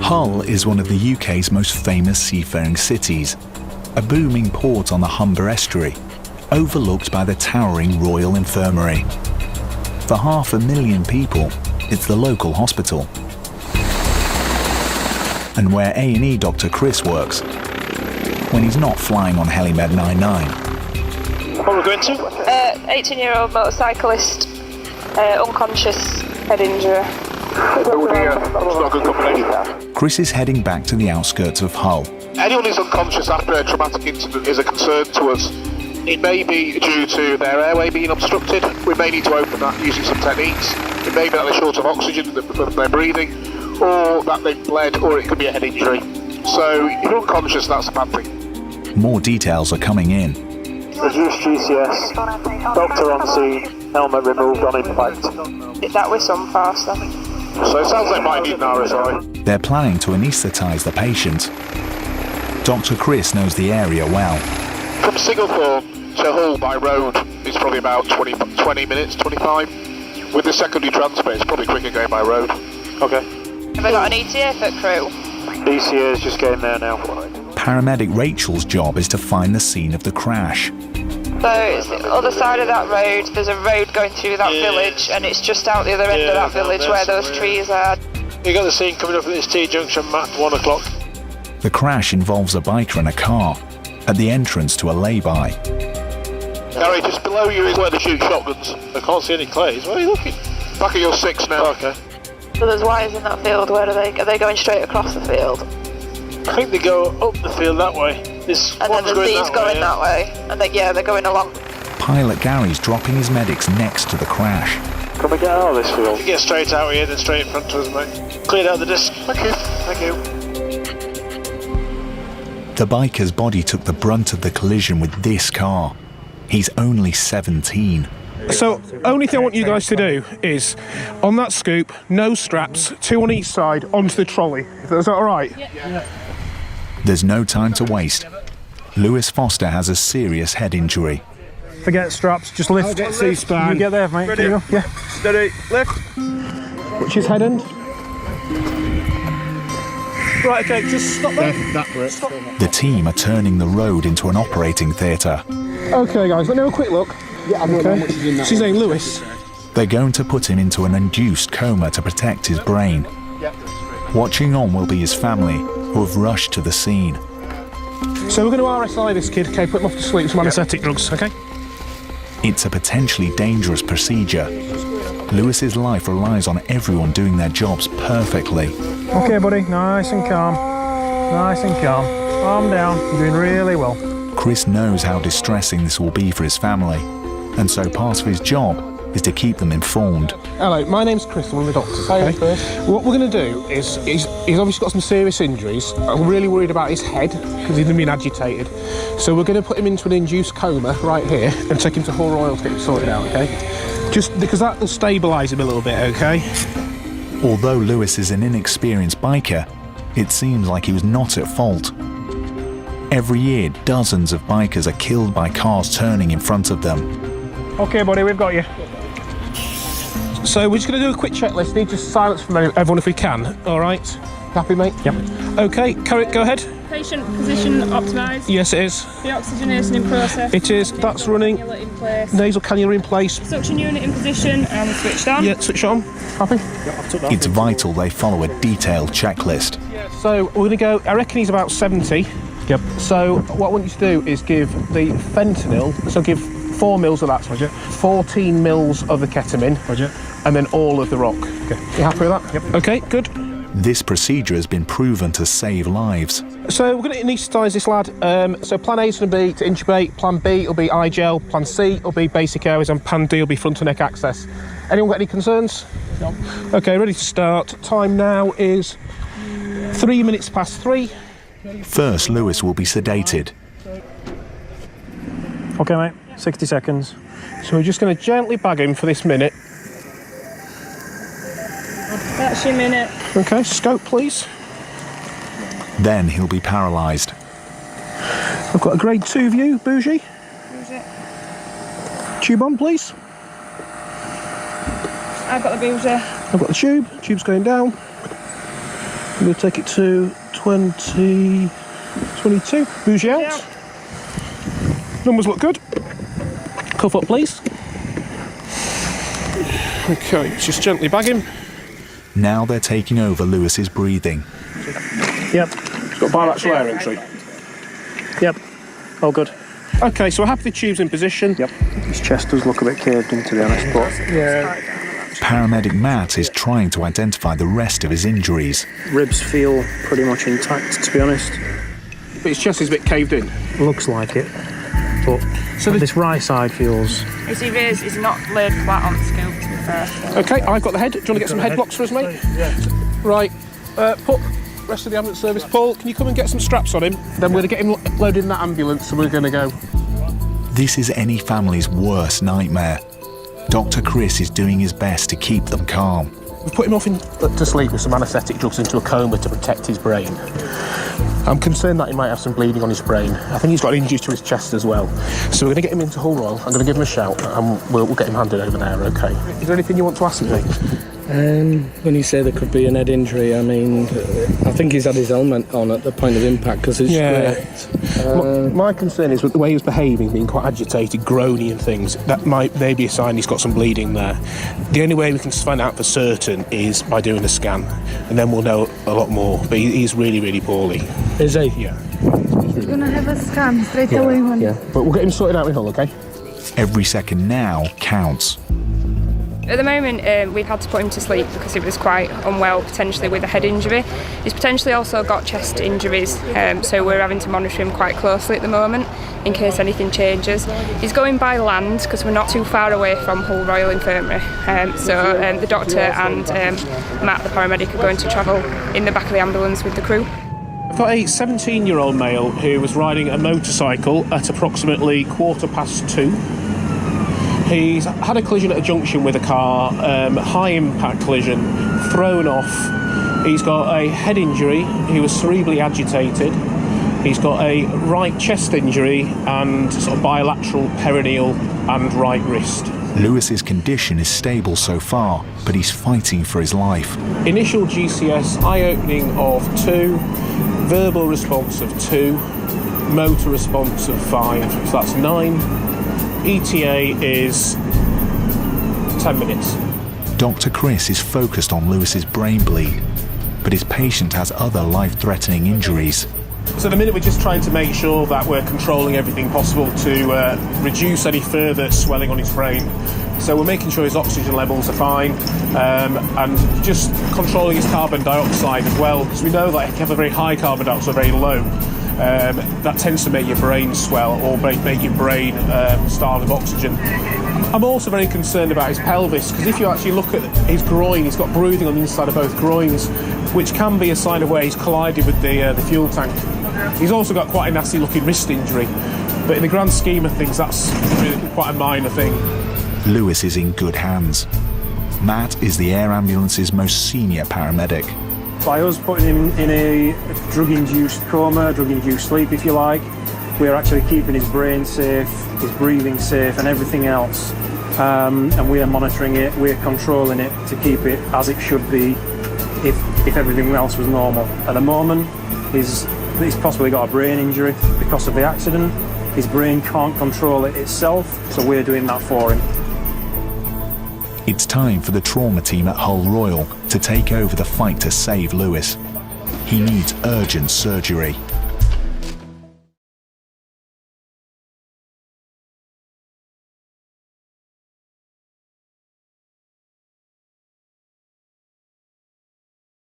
Hull is one of the UK's most famous seafaring cities, a booming port on the Humber estuary, overlooked by the towering Royal Infirmary. For 500,000 people, it's the local hospital. And where A&E Dr. Chris works, when he's not flying on Helimed 99. What are we going to? 18-year-old motorcyclist, unconscious, head injury. Oh dear, that's not a good combination. Chris is heading back to the outskirts of Hull. Anyone who's unconscious after a traumatic incident is a concern to us. It may be due to their airway being obstructed. We may need to open that using some techniques. It may be that they're short of oxygen from their breathing, or that they've bled, or it could be a head injury. So if you're unconscious, that's a bad thing. More details are coming in. Reduced GCS, doctor on scene, helmet removed on impact. That was some fast then. So it sounds like might need an RSI. They're planning to anaesthetise the patient. Dr. Chris knows the area well. From Singlethorne to Hull by road is probably about 20 minutes, 25. With the secondary transport, it's probably quicker going by road. Okay. Have they got an ETA for crew? ETA is just getting there now. Paramedic Rachel's job is to find the scene of the crash. So it's the other side of that road, there's a road going through that village, and it's just out the other end of that village where those trees are. You got the scene coming up at this T-junction, Matt, 1 o'clock. The crash involves a biker and a car at the entrance to a lay-by. Gary, just below you is where they shoot shotguns. I can't see any clays. Where are you looking? Back at your 6 now. Okay. So there's wires in that field, where are they going straight across the field? I think they go up the field that way. And then there's these going that way. And they're going along. Pilot Gary's dropping his medics next to the crash. Can we get out of this field? Get straight out here, then straight in front of us, mate. Cleared out the disc. Thank you. Thank you. The biker's body took the brunt of the collision with this car. He's only 17. So, only thing I want you guys to do is, on that scoop, no straps, 2 on each side, onto the trolley. Is that all right? Yeah. There's no time to waste. Lewis Foster has a serious head injury. Forget straps, just lift. C-span. You get there, mate. Ready? You yeah. Steady. Lift. Which is head end. Right, okay, just stop there. Stop. The team are turning the road into an operating theatre. Okay, guys, let me have a quick look. Yeah, I'm okay. What's his name, Lewis? They're going to put him into an induced coma to protect his brain. Watching on will be his family, who have rushed to the scene. So we're going to RSI this kid, okay, put him off to sleep with some anaesthetic drugs, okay? It's a potentially dangerous procedure. Lewis's life relies on everyone doing their jobs perfectly. Okay, buddy, nice and calm. Nice and calm. Calm down, you're doing really well. Chris knows how distressing this will be for his family, and so part of his job is to keep them informed. Hello, my name's Chris, I'm one of the doctors. Okay? What we're going to do is, he's obviously got some serious injuries. I'm really worried about his head, because he's been agitated. So we're going to put him into an induced coma right here, and take him to Hull Royal to get him sorted out, okay? Just because that will stabilise him a little bit, okay? Although Lewis is an inexperienced biker, it seems like he was not at fault. Every year, dozens of bikers are killed by cars turning in front of them. Okay, buddy, we've got you. So we're just going to do a quick checklist. Need just silence from everyone if we can. All right. Happy, mate? Yep. Okay, Carrick, go ahead. Patient position optimised. Yes, it is. The oxygenation in process. It is. That's running. Cannula in place. Nasal cannula in place. Suction unit in position and switched on. Yeah, switch on. Happy? It's vital they follow a detailed checklist. So we're going to go, I reckon he's about 70. Yep. So what I want you to do is give the fentanyl, so give 4 mils of that, Roger. 14 mils of the ketamine, Roger. And then all of the rock. Okay. You happy with that? Yep. Okay, good. This procedure has been proven to save lives. So we're going to anaesthetise this lad. So plan A is going to be to intubate, plan B will be eye-gel, plan C will be basic airways, and plan D will be front and neck access. Anyone got any concerns? No. Okay, ready to start. Time now is 3 minutes past 3. First, Lewis will be sedated. Okay, mate, 60 seconds. So we're just going to gently bag him for this minute. That's your minute. Okay, scope, please. Then he'll be paralysed. I've got a grade 2 view, Bougie. Who's it? Tube on, please. I've got the boozer. I've got the tube. Tube's going down. We'll take it to 20, 22. Bougie out. Yeah. Numbers look good. Cuff up, please. Okay, let's just gently bag him. Now they're taking over Lewis's breathing. Yep. He's got bilateral air entry. Yep. All good. Okay, so we're happy the tube's in position. Yep. His chest does look a bit caved in, to be honest, but yeah. Paramedic Matt is trying to identify the rest of his injuries. Ribs feel pretty much intact, to be honest. But his chest is a bit caved in. Looks like it. But so this right side feels... Is he raised? He's not laid flat on the scope, to be fair. So. Okay, I've got the head. Do you want to get some head blocks for us, mate? Yeah. Right. Put rest of the ambulance service. Paul, can you come and get some straps on him? Then we're going to get him loaded in that ambulance, so we're going to go. This is any family's worst nightmare. Dr. Chris is doing his best to keep them calm. We've put him off to sleep with some anaesthetic drugs into a coma to protect his brain. I'm concerned that he might have some bleeding on his brain. I think he's got an injury to his chest as well. So we're going to get him into Hull Royal. I'm going to give him a shout and we'll get him handed over there, OK? Is there anything you want to ask me? When you say there could be an head injury, I mean, I think he's had his helmet on at the point of impact because it's My concern is with the way he was behaving, being quite agitated, groany and things. That might maybe a sign he's got some bleeding there. The only way we can find out for certain is by doing a scan, and then we'll know a lot more. But he's really, really poorly. Is he? Yeah. He's gonna have a scan straight away. Yeah, but we'll get him sorted out in Hull, OK? Every second now counts. At the moment, we've had to put him to sleep because he was quite unwell, potentially with a head injury. He's potentially also got chest injuries, so we're having to monitor him quite closely at the moment in case anything changes. He's going by land because we're not too far away from Hull Royal Infirmary, so the doctor and Matt, the paramedic, are going to travel in the back of the ambulance with the crew. I've got a 17-year-old male who was riding a motorcycle at approximately 2:15. He's had a collision at a junction with a car, high impact collision, thrown off. He's got a head injury, he was cerebrally agitated. He's got a right chest injury and sort of bilateral perineal and right wrist. Lewis's condition is stable so far, but he's fighting for his life. Initial GCS, eye opening of 2, verbal response of 2, motor response of 5, so that's 9. ETA is 10 minutes. Dr. Chris is focused on Lewis's brain bleed, but his patient has other life-threatening injuries. So at the minute we're just trying to make sure that we're controlling everything possible to reduce any further swelling on his brain. So we're making sure his oxygen levels are fine and just controlling his carbon dioxide as well, because we know that if you have a very high carbon dioxide, very low, that tends to make your brain swell or make your brain starve of oxygen. I'm also very concerned about his pelvis, because if you actually look at his groin, he's got bruising on the inside of both groins, which can be a sign of where he's collided with the fuel tank. He's also got quite a nasty looking wrist injury, but in the grand scheme of things that's really quite a minor thing. Lewis is in good hands. Matt is the air ambulance's most senior paramedic. By us putting him in a drug-induced coma, drug-induced sleep if you like, we're actually keeping his brain safe, his breathing safe and everything else. And we are monitoring it, we're controlling it to keep it as it should be if everything else was normal. At the moment, he's possibly got a brain injury because of the accident. His brain can't control it itself, so we're doing that for him. It's time for the trauma team at Hull Royal to take over the fight to save Lewis. He needs urgent surgery.